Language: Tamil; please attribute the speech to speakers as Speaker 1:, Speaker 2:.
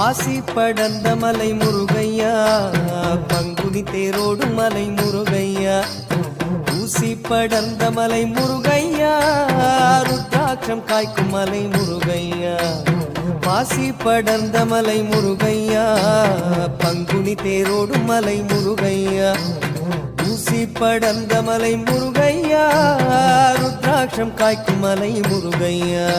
Speaker 1: பாசி படர்ந்த மலை முருகையா பங்குனி தேரோடும் மலை முருகையா ஊசி படர்ந்த மலை முருகையா ருத்ராட்சம் காய்க்கும் மலை முருகையா பாசி படர்ந்த மலை முருகையா பங்குனி தேரோடும் மலை முருகையா ஊசி படர்ந்த மலை முருகையா ருத்ராட்சம் காய்க்கும் மலை முருகையா